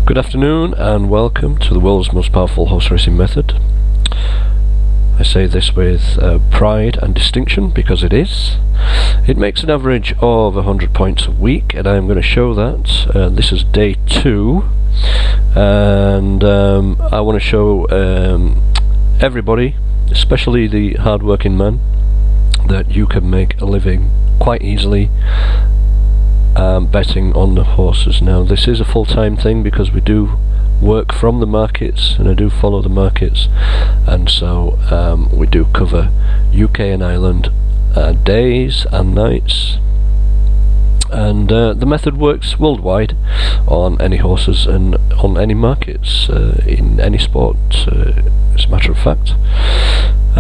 Good afternoon and welcome to the world's most powerful horse racing method. I say this with pride and distinction because it is. It makes an average of 100 points a week, and I'm going to show that. This is day 2, and I want to show everybody, especially the hard-working man, that you can make a living quite easily betting on the horses. Now, this is a full-time thing because we do work from the markets, and I do follow the markets, and so we do cover UK and Ireland days and nights, and the method works worldwide on any horses and on any markets in any sport, as a matter of fact.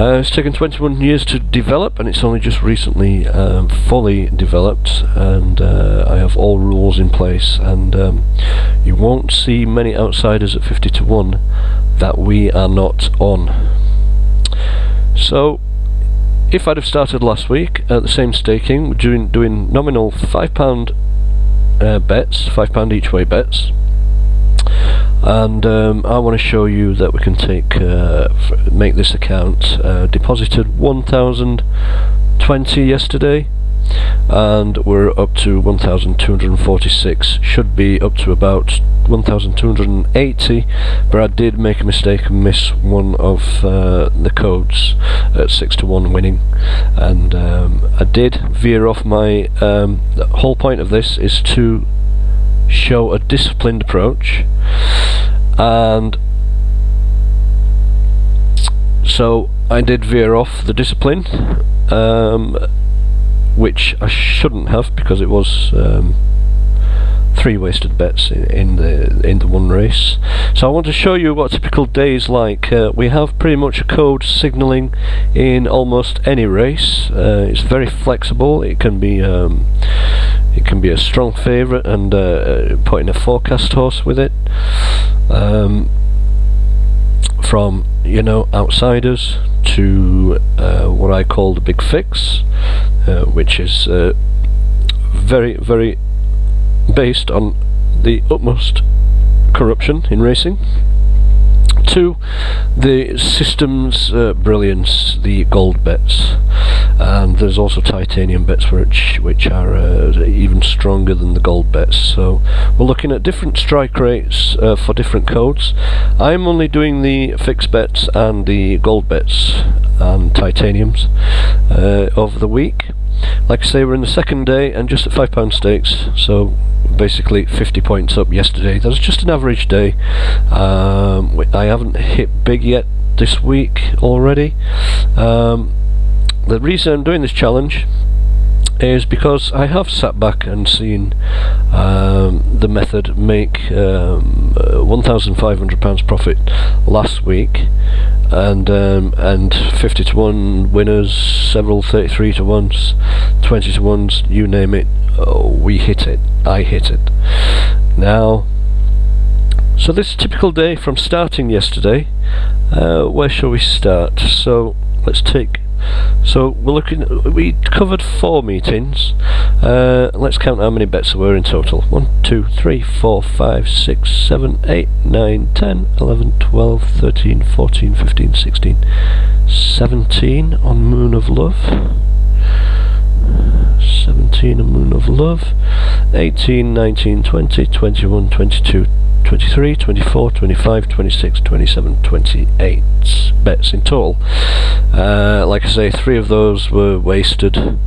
It's taken 21 years to develop, and it's only just recently fully developed, and I have all rules in place, and you won't see many outsiders at 50 to 1 that we are not on. So if I'd have started last week at the same staking, doing nominal £5 bets, £5 each way bets, and I want to show you that we can make this account. Deposited 1,020 yesterday, and we're up to 1,246. Should be up to about 1,280, but I did make a mistake and miss one of the codes at 6 to 1 winning, and I did veer off my the whole point of this is to show a disciplined approach, and so I did veer off the discipline, which I shouldn't have, because it was 3 wasted bets in the one race. So I want to show you what a typical day is like. We have pretty much a code signalling in almost any race. It's very flexible. It can be a strong favourite and putting a forecast horse with it, from outsiders to what I call the big fix, which is very, very based on the utmost corruption in racing, to the system's brilliance, the gold bets, and there's also titanium bets which are even stronger than the gold bets. So we're looking at different strike rates for different codes. I'm only doing the fixed bets and the gold bets and titaniums of the week. Like I say, we're in the second day and just at £5 stakes, so basically 50 points up yesterday. That's just an average day. I haven't hit big yet this week already. The reason I'm doing this challenge is because I have sat back and seen the method make £1,500 profit last week, and 50 to 1 winners, several 33 to 1s, 20 to 1s, you name it. We hit it. I hit it. Now, so this typical day from starting yesterday. Where shall we start? So let's take. So we covered 4 meetings. Let's count how many bets there were in total. 1, 2, 3, 4, 5, 6, 7, 8, 9, 10, 11, 12, 13, 14, 15, 16, 17 on Moon of Love. 17 on Moon of Love. 18, 19, 20, 21, 22, 23, 24, 25, 26, 27, 28 bets in total. Like I say, 3 of those were wasted.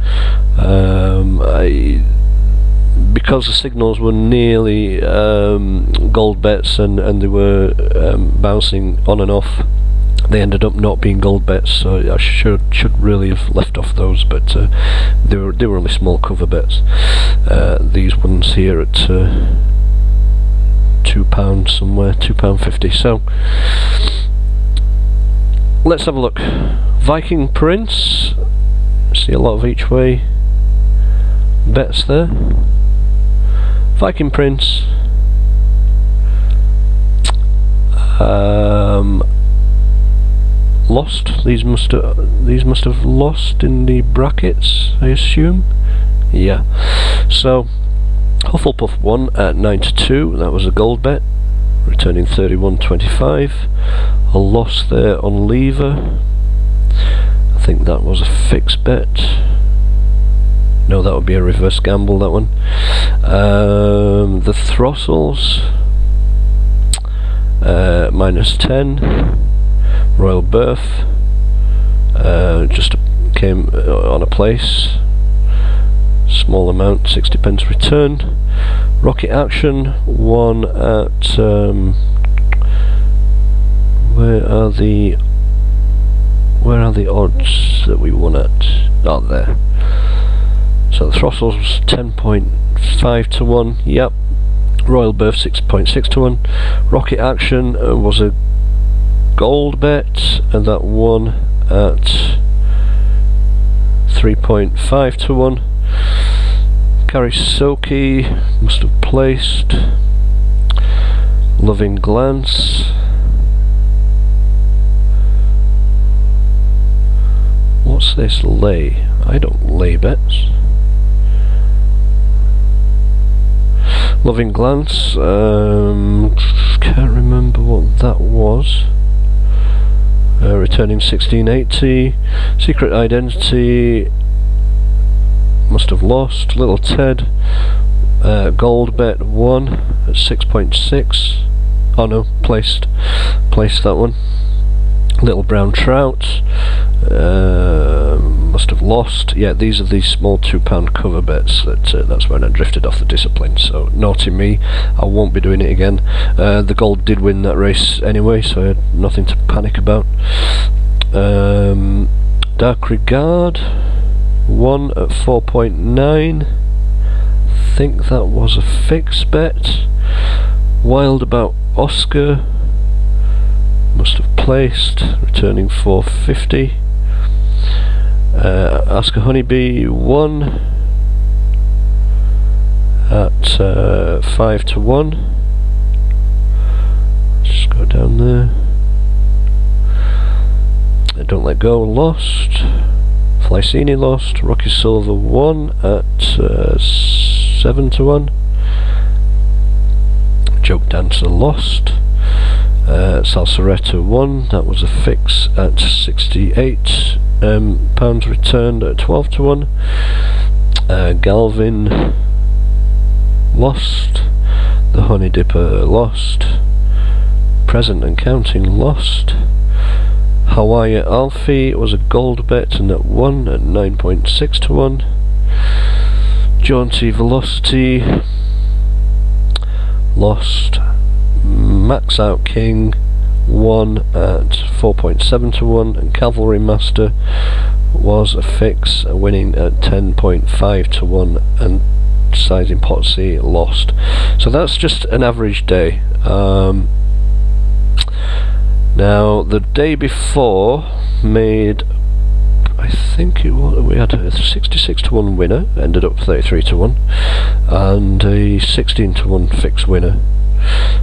Because the signals were nearly gold bets, and they were bouncing on and off, they ended up not being gold bets, so I should really have left off those, but they were only small cover bets. These ones here at £2 somewhere, £2.50. So let's have a look. Viking Prince, see a lot of each way bets there. Viking Prince, lost. These must have lost in the brackets, I assume. Yeah. So Hufflepuff won at 9 to 2. That was a gold bet. returning 31.25. A loss there on Lever. I think that was a fixed bet. No, that would be a reverse gamble, that one. The Throttles, -10. Royal Birth, just came on a place. Small amount, 60p return. Rocket Action, one at where are the odds that we won at? Oh, there. So the Throttles was 10.5 to 1. Yep. Royal Birth 6.6 to 1. Rocket Action was a gold bet, and that won at 3.5 to 1. Karisoki must have placed. Loving Glance. What's this lay? I don't lay bets. Loving Glance, can't remember what that was. Returning 1680. Secret Identity must have lost. Little Ted, gold bet 1 at 6.6. Oh no, placed that one. Little Brown Trout, must have lost. Yeah, these are these small £2 cover bets. That's when I drifted off the discipline. So naughty me, I won't be doing it again. The gold did win that race anyway, so I had nothing to panic about. Dark Regard, 1 at 4.9. I think that was a fixed bet. Wild About Oscar, must have placed, returning 450. Oscar Honeybee, 1 at 5 to 1. Just go down there. Don't Let Go, lost. Flycini lost. Rocky Silver, 1 at 7 to 1. Joke Dancer lost. Salsaretta 1, that was a fix at 68 pounds returned at 12 to 1. Galvin lost. The Honey Dipper lost. Present and Counting lost. Hawaii Alfie was a gold bet and that won at 9.6 to 1. Jaunty Velocity lost. Max Out King 1 at 4.7 to 1, and Cavalry Master was a fix, winning at 10.5 to 1, and Sizing Potsy lost. So that's just an average day. Now the day before made, I think it was, we had a 66 to 1 winner, ended up 33 to 1, and a 16 to 1 fixed winner.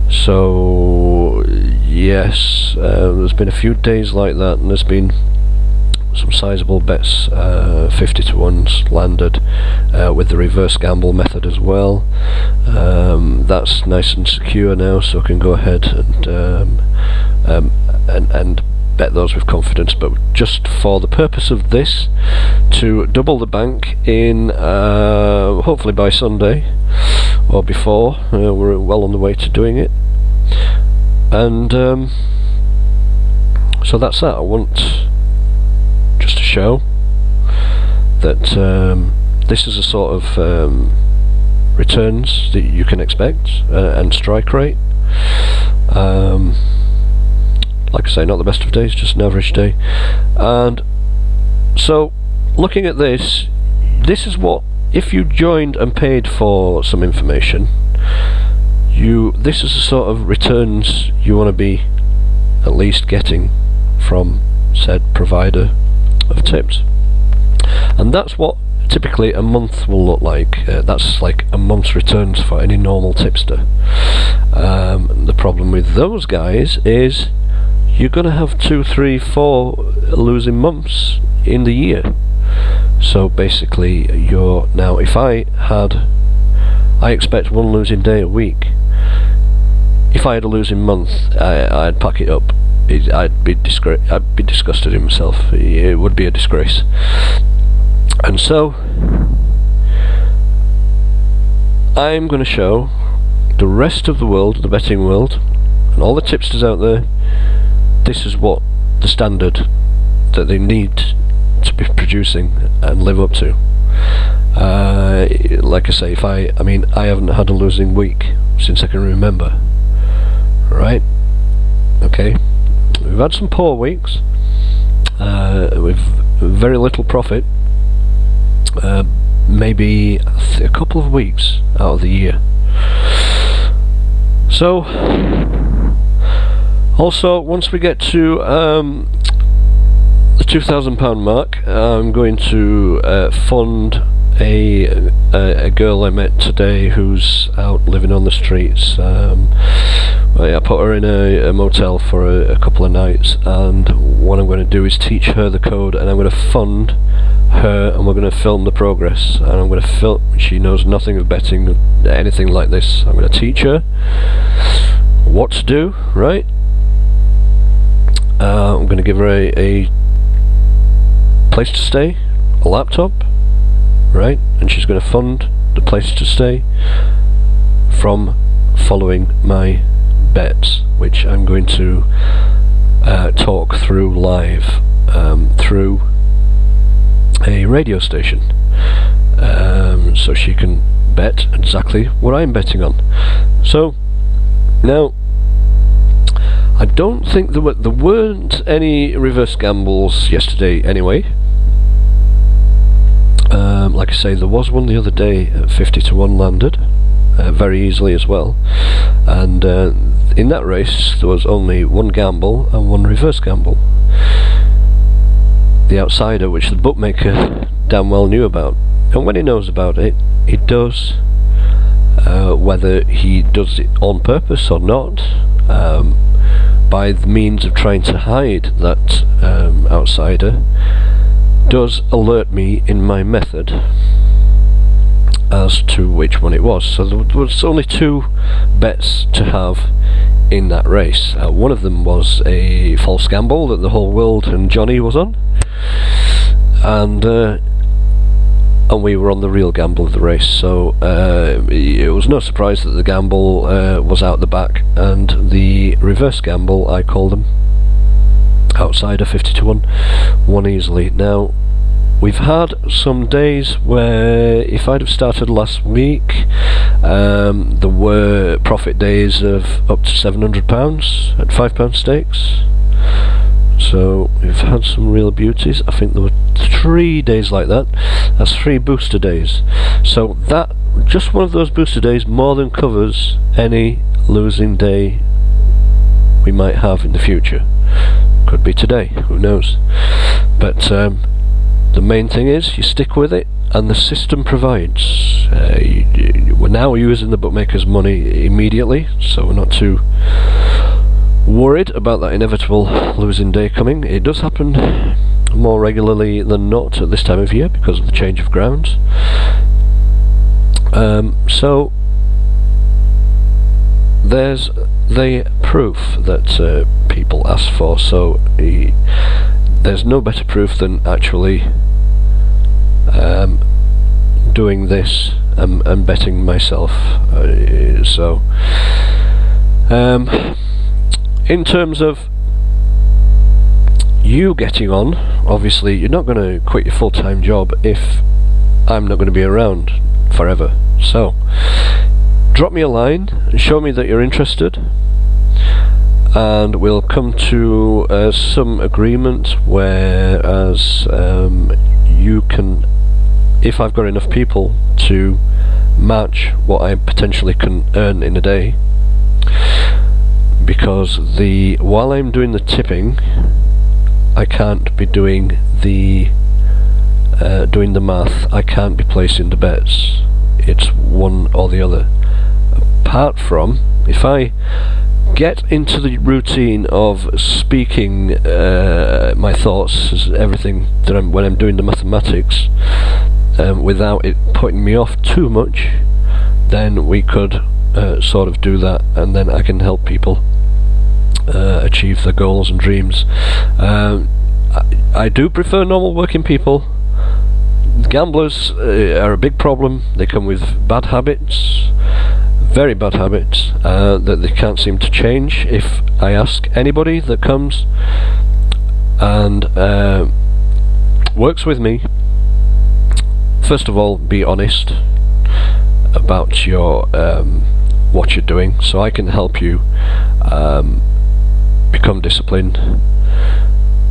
So yes, there's been a few days like that, and there's been some sizable bets, 50 to 1s landed with the reverse gamble method as well. That's nice and secure now, so I can go ahead and bet those with confidence. But just for the purpose of this, to double the bank in hopefully by Sunday or before, we're well on the way to doing it. And so that's that. I want just to show that this is a sort of returns that you can expect, and strike rate. Like I say, not the best of days, just an average day. And so looking at this is what, if you joined and paid for some information, this is the sort of returns you want to be at least getting from said provider of tips. And that's what typically a month will look like. That's like a month's returns for any normal tipster. The problem with those guys is you're going to have 2, 3, 4 losing months in the year. So basically you're now, if I expect one losing day a week, if I had a losing month, I'd pack it up. I'd be disgusted in myself. It would be a disgrace. And so I'm going to show the rest of the world, the betting world, and all the tipsters out there, this is what the standard that they need to be producing and live up to. Like I say, I mean, I haven't had a losing week since I can remember. Right? Okay. We've had some poor weeks with very little profit. Maybe a couple of weeks out of the year. So, also, once we get to the £2,000 mark, I'm going to fund a girl I met today who's out living on the streets. I put her in a motel for a couple of nights, and what I'm going to do is teach her the code, and I'm going to fund her, and we're going to film the progress, and I'm going to film. She knows nothing of betting, anything like this. I'm going to teach her what to do, right? I'm going to give her a place to stay, a laptop, right? And she's going to fund the place to stay from following my bets, which I'm going to talk through live through a radio station, so she can bet exactly what I'm betting on. So now, I don't think there weren't any reverse gambles yesterday anyway. Like I say, there was one the other day at 50-1 landed, very easily as well, and in that race there was only one gamble and one reverse gamble. The outsider, which the bookmaker damn well knew about, and when he knows about it, he does, whether he does it on purpose or not, by the means of trying to hide that outsider, does alert me in my method as to which one it was. So there was only two bets to have in that race. One of them was a false gamble that the whole world and Johnny was on, and we were on the real gamble of the race. So it was no surprise that the gamble was out the back, and the reverse gamble, I call them, outsider 50-1, won easily. Now, we've had some days where, if I'd have started last week, there were profit days of up to £700 at £5 stakes. So we've had some real beauties. I think there were 3 days like that. That's 3 booster days. So that, just one of those booster days, more than covers any losing day we might have in the future. Could be today, who knows. But the main thing is you stick with it, and the system provides. We're now using the bookmaker's money immediately, so we're not too worried about that inevitable losing day coming. It does happen more regularly than not at this time of year because of the change of grounds. So there's the proof that people ask for. So there's no better proof than actually doing this and betting myself. In terms of you getting on, obviously you're not going to quit your full-time job if I'm not going to be around forever. So drop me a line and show me that you're interested, and we'll come to some agreement, whereas you can, if I've got enough people to match what I potentially can earn in a day, because while I'm doing the tipping, I can't be doing the math. I can't be placing the bets. It's one or the other. Apart from, if I get into the routine of speaking my thoughts, everything that when I'm doing the mathematics, without it putting me off too much, then we could sort of do that, and then I can help people achieve their goals and dreams. I do prefer normal working people. Gamblers are a big problem. They come with bad habits, very bad habits, that they can't seem to change. If I ask anybody that comes and works with me, first of all, be honest about your what you're doing, so I can help you become disciplined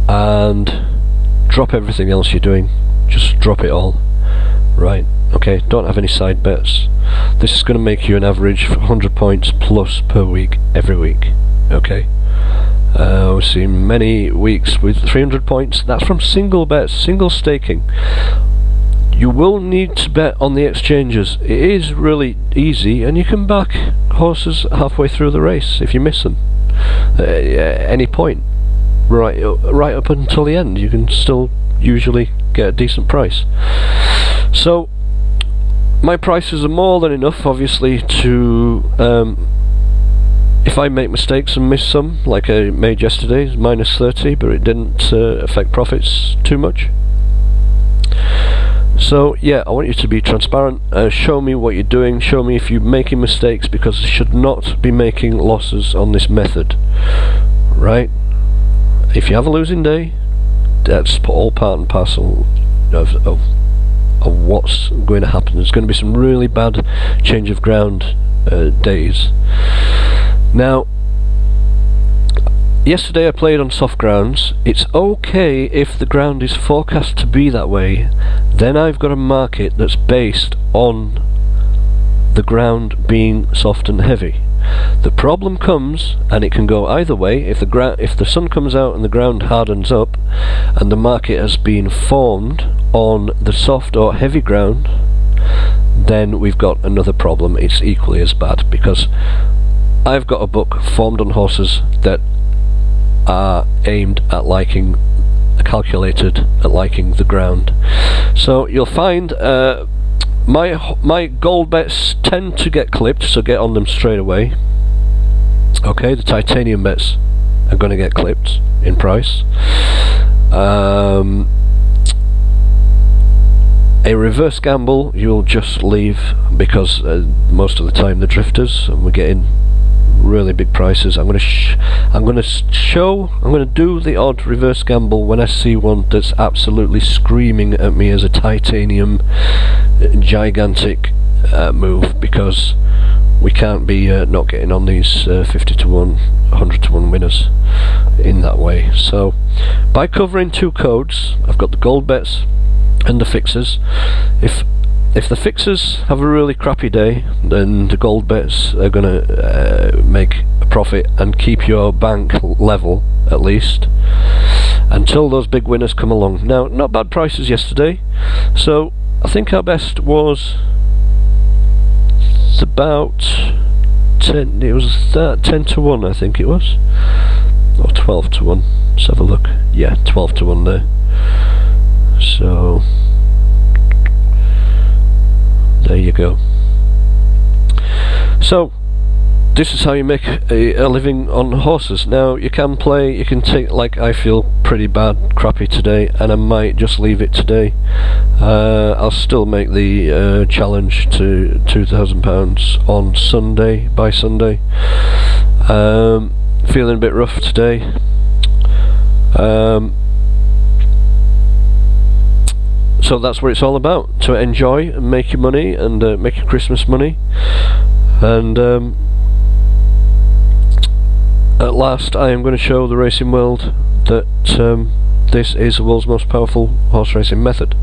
and drop everything else you're doing. Just drop it all, right? Okay, don't have any side bets. This is going to make you an average of 100 points plus per week, every week. Okay, we've seen many weeks with 300 points. That's from single bets, single staking. You will need to bet on the exchanges. It is really easy, and you can back horses halfway through the race if you miss them at any point, right up until the end. You can still usually get a decent price. So my prices are more than enough, obviously, to if I make mistakes and miss some, like I made yesterday, minus 30, but it didn't affect profits too much. So yeah, I want you to be transparent. Show me what you're doing, show me if you're making mistakes, because you should not be making losses on this method, right? If you have a losing day, that's all part and parcel of what's going to happen. There's going to be some really bad change of ground days. Now, yesterday I played on soft grounds. It's okay if the ground is forecast to be that way. Then I've got a market that's based on the ground being soft and heavy. The problem comes, and it can go either way, if the sun comes out and the ground hardens up and the market has been formed on the soft or heavy ground, then we've got another problem. It's equally as bad, because I've got a book formed on horses that are aimed at calculated at liking the ground. So you'll find my gold bets tend to get clipped, so get on them straight away. Okay, the titanium bets are going to get clipped in price. A reverse gamble you'll just leave, because most of the time the drifters, and we're getting really big prices. I'm going to do the odd reverse gamble when I see one that's absolutely screaming at me as a titanium gigantic move, because we can't be not getting on these 50 to 1, 100 to 1 winners in that way. So by covering two codes, I've got the gold bets and the fixers. If the fixers have a really crappy day, then the gold bets are going to make a profit and keep your bank level, at least, until those big winners come along. Now, not bad prices yesterday, so I think our best was about 10, it was 10 to 1, I think it was, or 12 to 1, let's have a look. Yeah, 12 to 1 there. So there you go. So this is how you make a living on horses. Now you can take, like I feel pretty bad, crappy today, and I might just leave it today. I'll still make the challenge to £2,000 on Sunday, by Sunday. Feeling a bit rough today. So that's what it's all about, to enjoy and make your money and make your Christmas money. And at last I am going to show the racing world that this is the world's most powerful horse racing method.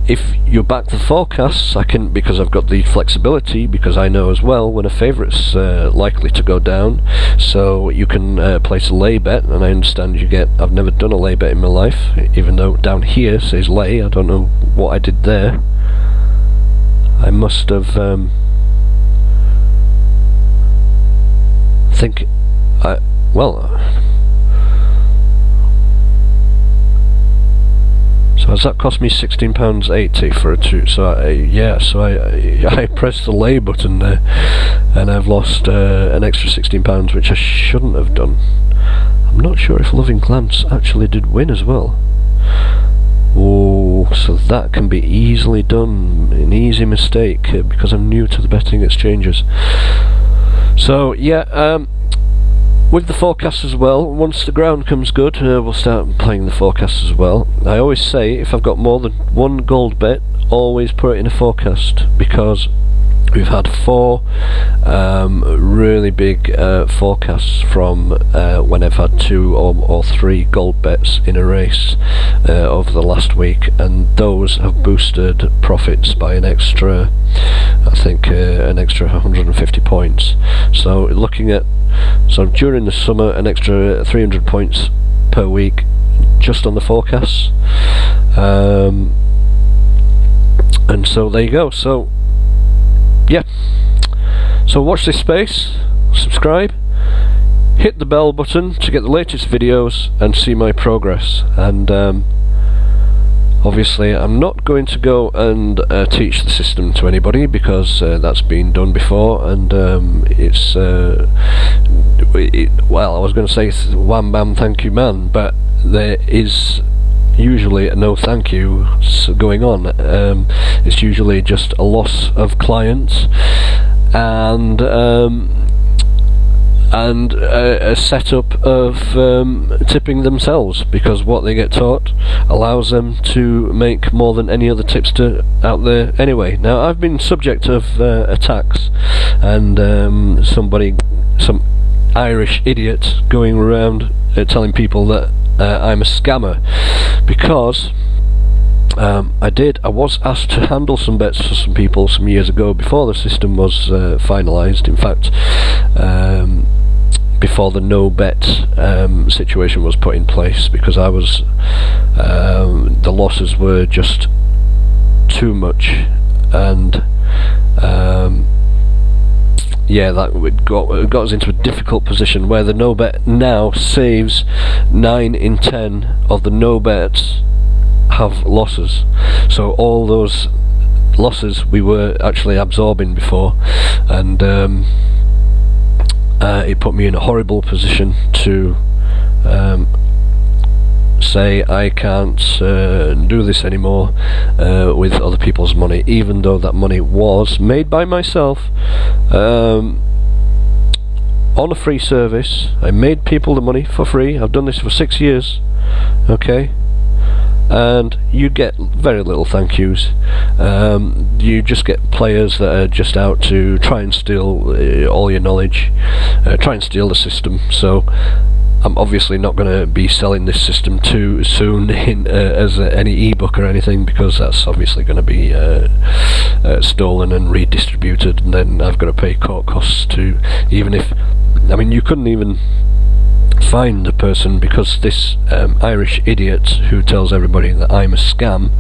If you back the forecasts, I can, because I've got the flexibility, because I know as well when a favourite's likely to go down, so you can place a lay bet, and I understand I've never done a lay bet in my life, even though down here says lay. I don't know what I did there. I must have so So has that cost me £16.80 for a 2? So I pressed the lay button there, and I've lost an extra £16, which I shouldn't have done. I'm not sure if Loving Glance actually did win as well. Oh, so that can be easily done, an easy mistake, because I'm new to the betting exchanges. So yeah, with the forecasts as well, once the ground comes good, we'll start playing the forecasts as well. I always say, if I've got more than one gold bet, always put it in a forecast, because we've had 4 really big forecasts from when I've had 2 or 3 gold bets in a race over the last week, and those have boosted profits by an extra, I think, an extra 150 points. So looking at, so during the summer, an extra 300 points per week just on the forecasts, and so there you go. So yeah, so watch this space, subscribe, hit the bell button to get the latest videos and see my progress. And obviously I'm not going to go and teach the system to anybody, because that's been done before, and it's well, I was going to say wham bam thank you man, but there is usually a no thank you going on. It's usually just a loss of clients and a setup of tipping themselves, because what they get taught allows them to make more than any other tipster out there anyway. Now, I've been subject of attacks, and some Irish idiot going around telling people that I'm a scammer, because I was asked to handle some bets for some people some years ago, before the system was finalised. In fact, before the no bet situation was put in place, because I was the losses were just too much, and yeah, that got us into a difficult position where the no bet now saves 9 in 10 of the no bets have losses. So all those losses we were actually absorbing before, and it put me in a horrible position to say I can't do this anymore with other people's money, even though that money was made by myself on a free service. I made people the money for free. I've done this for 6 years, okay, and you get very little thank yous. You just get players that are just out to try and steal all your knowledge, try and steal the system. So I'm obviously not going to be selling this system too soon as any ebook or anything, because that's obviously going to be stolen and redistributed, and then I've got to pay court costs to, even if, I mean, you couldn't even find the person, because this Irish idiot who tells everybody that I'm a scam,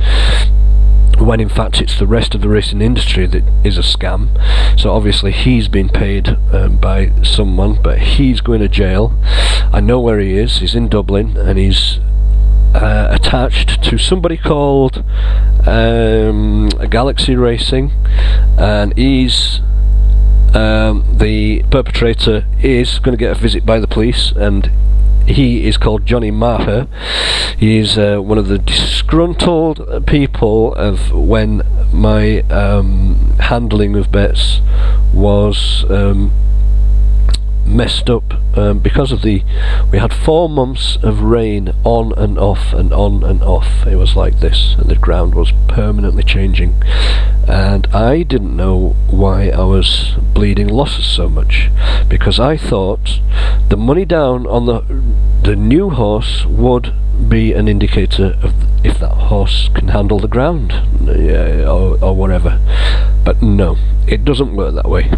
when in fact it's the rest of the racing industry that is a scam. So obviously he's been paid by someone, but he's going to jail. I know where he is. He's in Dublin, and he's attached to somebody called Galaxy Racing, and he's the perpetrator is going to get a visit by the police, and he is called Johnny Maher. He is one of the disgruntled people of when my handling of bets was messed up because of we had 4 months of rain on and off and on and off. It was like this, and the ground was permanently changing, and I didn't know why I was bleeding losses so much, because I thought the money down on the new horse would be an indicator of if that horse can handle the ground, or whatever. But no, it doesn't work that way.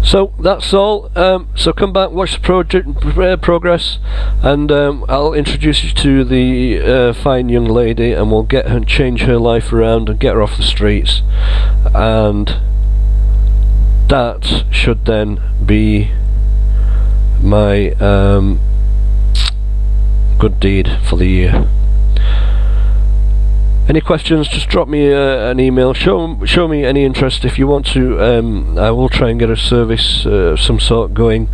So that's all. So come back, watch the progress, and I'll introduce you to the fine young lady, and we'll get her, change her life around and get her off the streets, and that should then be my good deed for the year. Any questions, just drop me an email. Show me any interest if you want to. I will try and get a service of some sort going.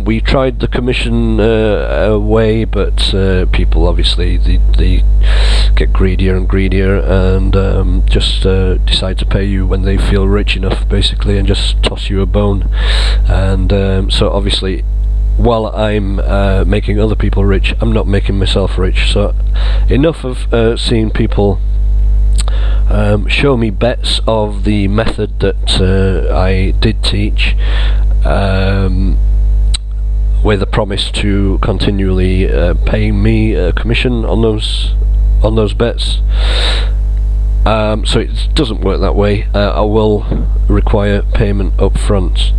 We tried the commission way, but people obviously they get greedier and greedier, and just decide to pay you when they feel rich enough, basically, and just toss you a bone. And so obviously, while I'm making other people rich, I'm not making myself rich. So enough of seeing people show me bets of the method that I did teach, with a promise to continually pay me a commission on those bets. So it doesn't work that way. I will require payment up front.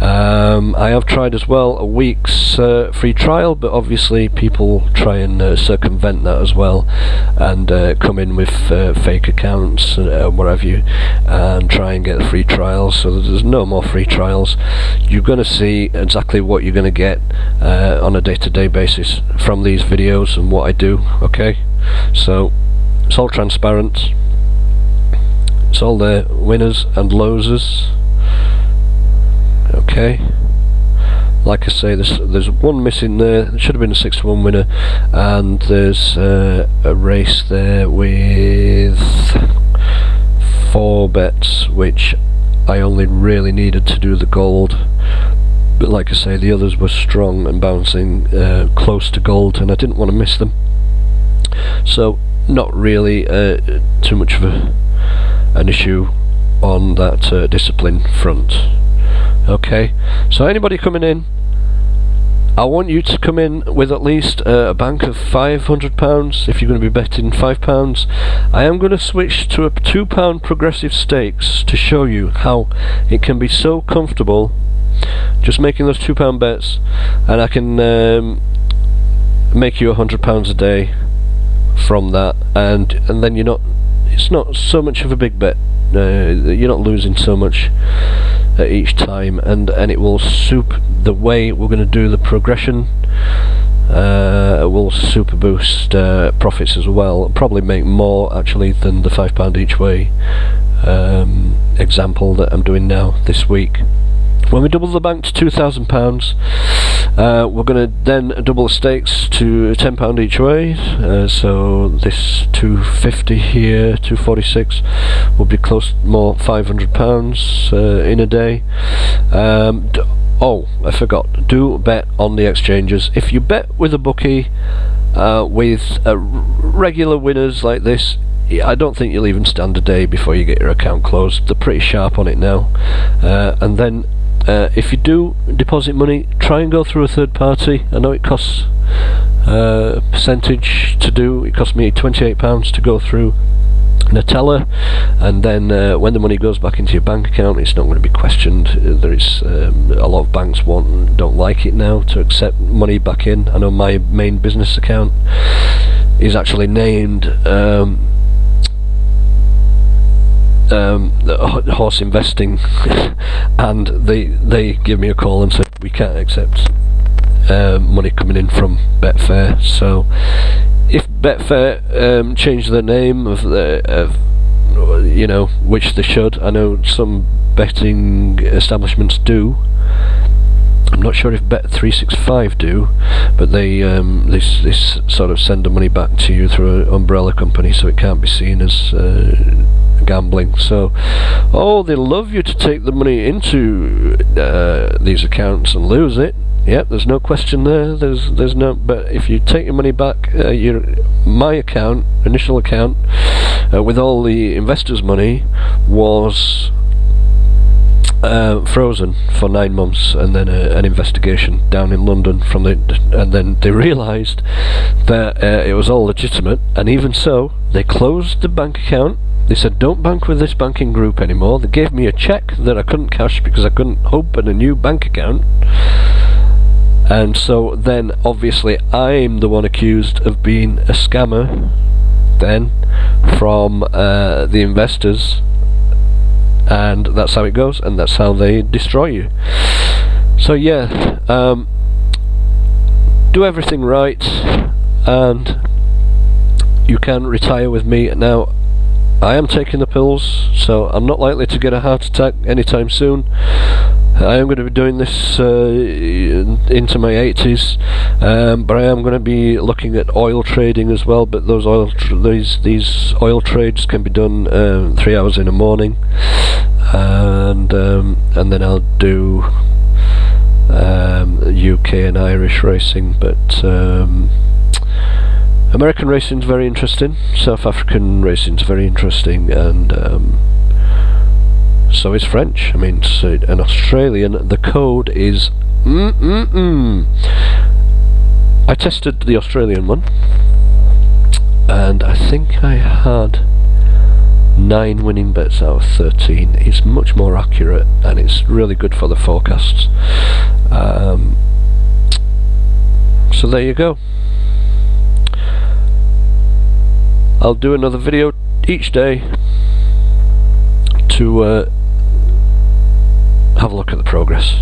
I have tried as well a week's free trial, but obviously people try and circumvent that as well, and come in with fake accounts and what have you, and try and get the free trials. So there's no more free trials. You're going to see exactly what you're going to get on a day-to-day basis from these videos and what I do. Okay, so it's all transparent. It's all there, winners and losers. Okay. Like I say, there's one missing there. There should have been a 6-1 winner, and there's a race there with 4 bets, which I only really needed to do the gold. But like I say, the others were strong and bouncing close to gold, and I didn't want to miss them. So not really too much of an issue on that discipline front. Okay, so anybody coming in, I want you to come in with at least a bank of £500 if you're going to be betting £5. I am going to switch to a £2 progressive stakes to show you how it can be so comfortable just making those £2 bets, and I can make you £100 a day from that, and then it's not so much of a big bet. You're not losing so much each time, and it will soup the way we're going to do the progression. Will super boost profits as well. It'll probably make more actually than the £5 each way example that I'm doing now this week. When we double the bank to £2,000, we're going to then double the stakes to £10 each way. So this 250 here, 246, will be close more £500 in a day. Oh, I forgot. Do bet on the exchanges. If you bet with a bookie with regular winners like this, I don't think you'll even stand a day before you get your account closed. They're pretty sharp on it now. And then if you do deposit money, try and go through a third party. I know it costs a percentage to do. It cost me £28 to go through Natella, and then when the money goes back into your bank account, it's not going to be questioned. There is a lot of banks don't like it now to accept money back in. I know my main business account is actually named Horse Investing, and they give me a call and say we can't accept money coming in from Betfair. So if Betfair change the name of which they should, I know some betting establishments do. I'm not sure if Bet365 do, but they sort of send the money back to you through an umbrella company, so it can't be seen as gambling. So, they love you to take the money into these accounts and lose it. Yep, there's no question there. There's no. But if you take your money back, my account, initial account, with all the investors' money, was frozen for 9 months, and then an investigation down in London and then they realised that it was all legitimate, and even so, they closed the bank account. They said, don't bank with this banking group anymore. They gave me a cheque that I couldn't cash because I couldn't open a new bank account. And so then, obviously, I'm the one accused of being a scammer then from the investors. And that's how it goes, and that's how they destroy you. So yeah, do everything right, and you can retire with me. Now, I am taking the pills, so I'm not likely to get a heart attack anytime soon. I am going to be doing this into my 80s, but I am going to be looking at oil trading as well. But those these oil trades can be done 3 hours in the morning, and then I'll do UK and Irish racing. But American racing is very interesting. South African racing is very interesting, and so is French. I mean, so an Australian. The code is I tested the Australian one, and I think I had 9 winning bets out of 13. It's much more accurate, and it's really good for the forecasts. So there you go. I'll do another video each day to have a look at the progress.